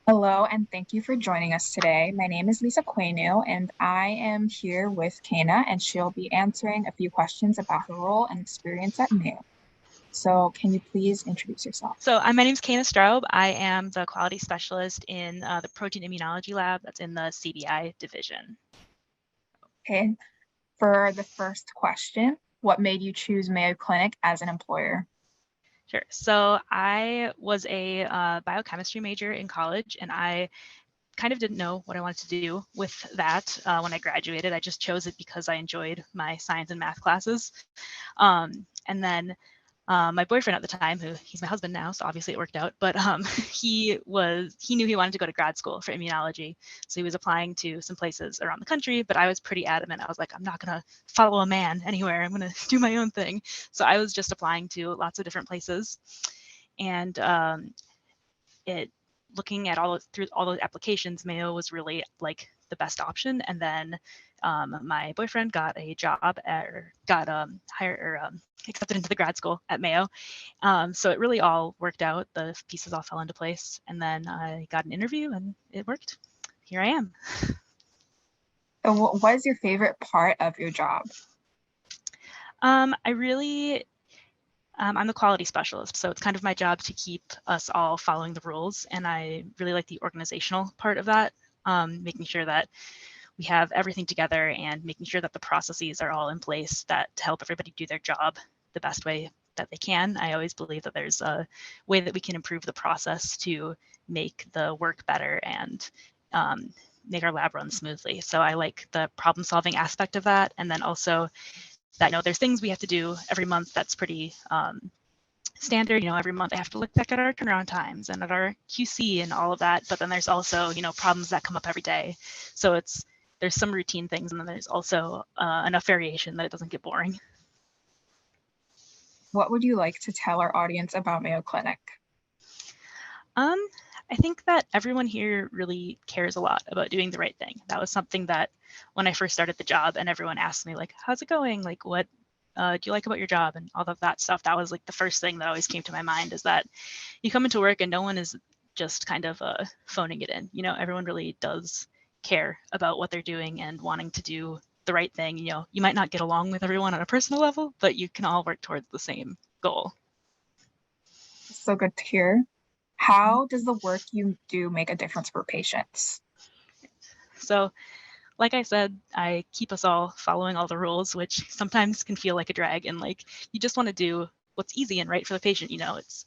Hello, and thank you for joining us today. My name is Lisa Quenu, and I am here with Cana, and she'll be answering a few questions about her role and experience at Mayo. So, can you please introduce yourself? My name's Cana Straub. I am the quality specialist in the protein immunology lab that's in the CBI division. Okay, for the first question, what made you choose Mayo Clinic as an employer? Sure. So I was a biochemistry major in college, and I kind of didn't know what I wanted to do with that when I graduated. I just chose it because I enjoyed my science and math classes. And then my boyfriend at the time, who he's my husband now, so obviously it worked out, but he knew he wanted to go to grad school for immunology. So he was applying to some places around the country, but I was pretty adamant. I was like, I'm not going to follow a man anywhere. I'm going to do my own thing. So I was just applying to lots of different places. And it looking at through all the applications, Mayo was really like the best option. And then my boyfriend got a job or got hired or accepted into the grad school at Mayo. So it really all worked out. The pieces all fell into place. And then I got an interview and it worked. Here I am. So, what is your favorite part of your job? I really I'm the quality specialist, so it's kind of my job to keep us all following the rules, and I really like the organizational part of that, making sure that we have everything together and making sure that the processes are all in place that to help everybody do their job the best way that they can. I always believe that there's a way that we can improve the process to make the work better and make our lab run smoothly. So I like the problem solving aspect of that, and then also that there's things we have to do every month that's pretty standard. Every month I have to look back at our turnaround times and at our QC and all of that. But then there's also problems that come up every day. So there's some routine things, and then there's also enough variation that it doesn't get boring. What would you like to tell our audience about Mayo Clinic? I think that everyone here really cares a lot about doing the right thing. That was something that when I first started the job and everyone asked me, like, how's it going? Like, what do you like about your job and all of that stuff? That was like the first thing that always came to my mind, is that you come into work and no one is just kind of phoning it in. Everyone really does care about what they're doing and wanting to do the right thing. You might not get along with everyone on a personal level, but you can all work towards the same goal. So good to hear. How does the work you do make a difference for patients? So like I said, I keep us all following all the rules, which sometimes can feel like a drag, and like you just want to do what's easy and right for the patient. It's,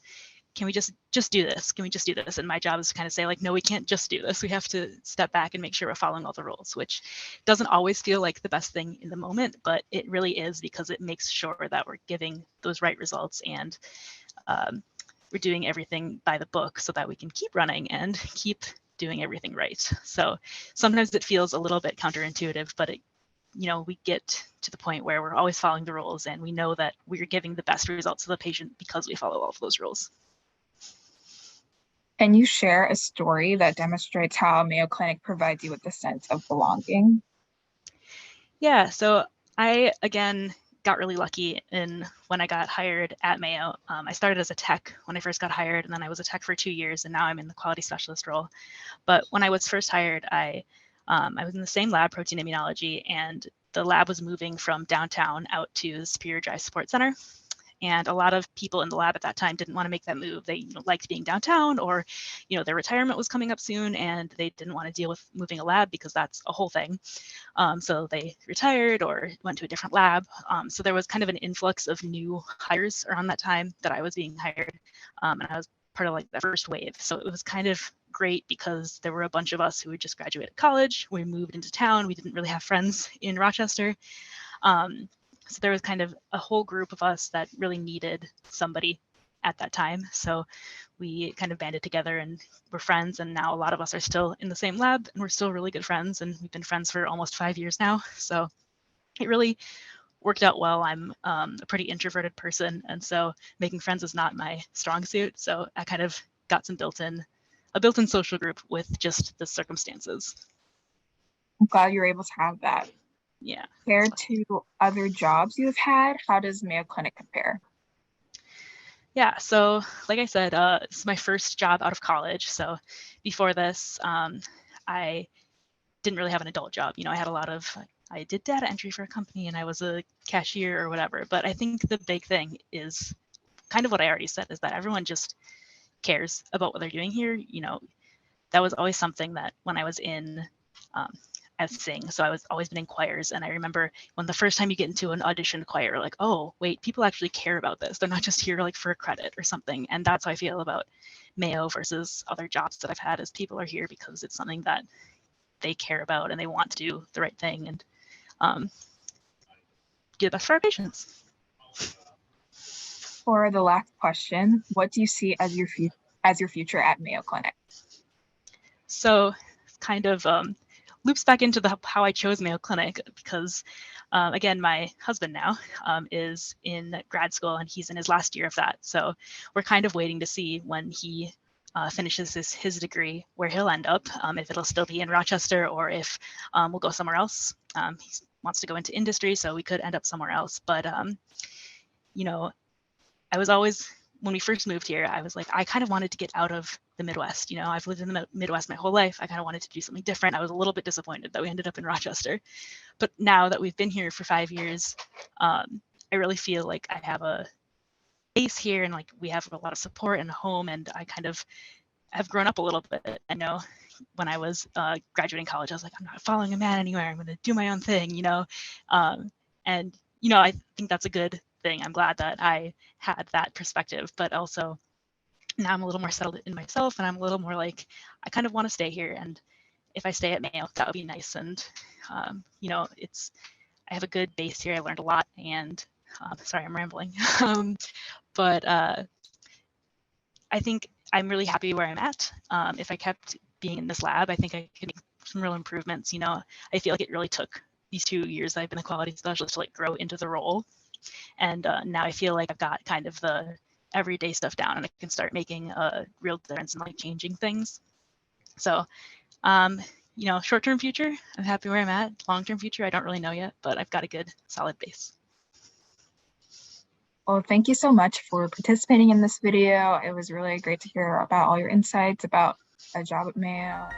can we just do this? Can we just do this? And my job is to kind of say, like, no, we can't just do this. We have to step back and make sure we're following all the rules, which doesn't always feel like the best thing in the moment, but it really is, because it makes sure that we're giving those right results and we're doing everything by the book so that we can keep running and keep doing everything right. So sometimes it feels a little bit counterintuitive, but we get to the point where we're always following the rules and we know that we're giving the best results to the patient because we follow all of those rules. Can you share a story that demonstrates how Mayo Clinic provides you with a sense of belonging? Yeah, so I, again, got really lucky in when I got hired at Mayo. I started as a tech when I first got hired, and then I was a tech for 2 years, and now I'm in the quality specialist role. But when I was first hired, I was in the same lab, protein immunology, and the lab was moving from downtown out to the Superior Drive Support Center. And a lot of people in the lab at that time didn't want to make that move. They liked being downtown, or their retirement was coming up soon, and they didn't want to deal with moving a lab because that's a whole thing. So they retired or went to a different lab. So there was kind of an influx of new hires around that time that I was being hired, and I was part of like the first wave. So it was kind of great because there were a bunch of us who had just graduated college. We moved into town. We didn't really have friends in Rochester. So there was kind of a whole group of us that really needed somebody at that time. So we kind of banded together and we're friends. And now a lot of us are still in the same lab and we're still really good friends. And we've been friends for almost 5 years now. So it really worked out well. I'm a pretty introverted person. And so making friends is not my strong suit. So I kind of got a built-in social group with just the circumstances. I'm glad you're able to have that. Yeah. Compared to other jobs you've had, how does Mayo Clinic compare? Yeah, so like I said, this is my first job out of college. So before this, I didn't really have an adult job. You know, I did data entry for a company and I was a cashier or whatever. But I think the big thing is kind of what I already said, is that everyone just cares about what they're doing here. You know, that was always something that when I was in um, as sing, so I was always been in choirs, and I remember when the first time you get into an audition choir, like, oh wait, people actually care about this. They're not just here like for a credit or something. And that's how I feel about Mayo versus other jobs that I've had, is people are here because it's something that they care about and they want to do the right thing and um, do the best for our patients. For the last question, what do you see as your future at Mayo Clinic? So kind of loops back into how I chose Mayo Clinic, because again, my husband now is in grad school and he's in his last year of that. So we're kind of waiting to see when he finishes his degree where he'll end up, if it'll still be in Rochester or if we'll go somewhere else. He wants to go into industry, so we could end up somewhere else. But you know, I was always, when we first moved here, I was like, I kind of wanted to get out of the Midwest. You know, I've lived in the Midwest my whole life. I kind of wanted to do something different. I was a little bit disappointed that we ended up in Rochester. But now that we've been here for 5 years, I really feel like I have a base here and like we have a lot of support and a home, and I kind of have grown up a little bit. I know when I was graduating college, I was like, I'm not following a man anywhere. I'm going to do my own thing, you know? And, you know, I think that's a good thing. I'm glad that I had that perspective, but also now I'm a little more settled in myself and I'm a little more like, I kind of want to stay here. And if I stay at Mayo, that would be nice. And, you know, I have a good base here. I learned a lot, and sorry, I'm rambling. But I think I'm really happy where I'm at. If I kept being in this lab, I think I could make some real improvements. You know, I feel like it really took these 2 years I've been a quality specialist to like grow into the role. And now I feel like I've got kind of the everyday stuff down and I can start making a real difference and like changing things. So, you know, short-term future, I'm happy where I'm at. Long-term future, I don't really know yet, but I've got a good solid base. Well, thank you so much for participating in this video. It was really great to hear about all your insights about a job at Mayo.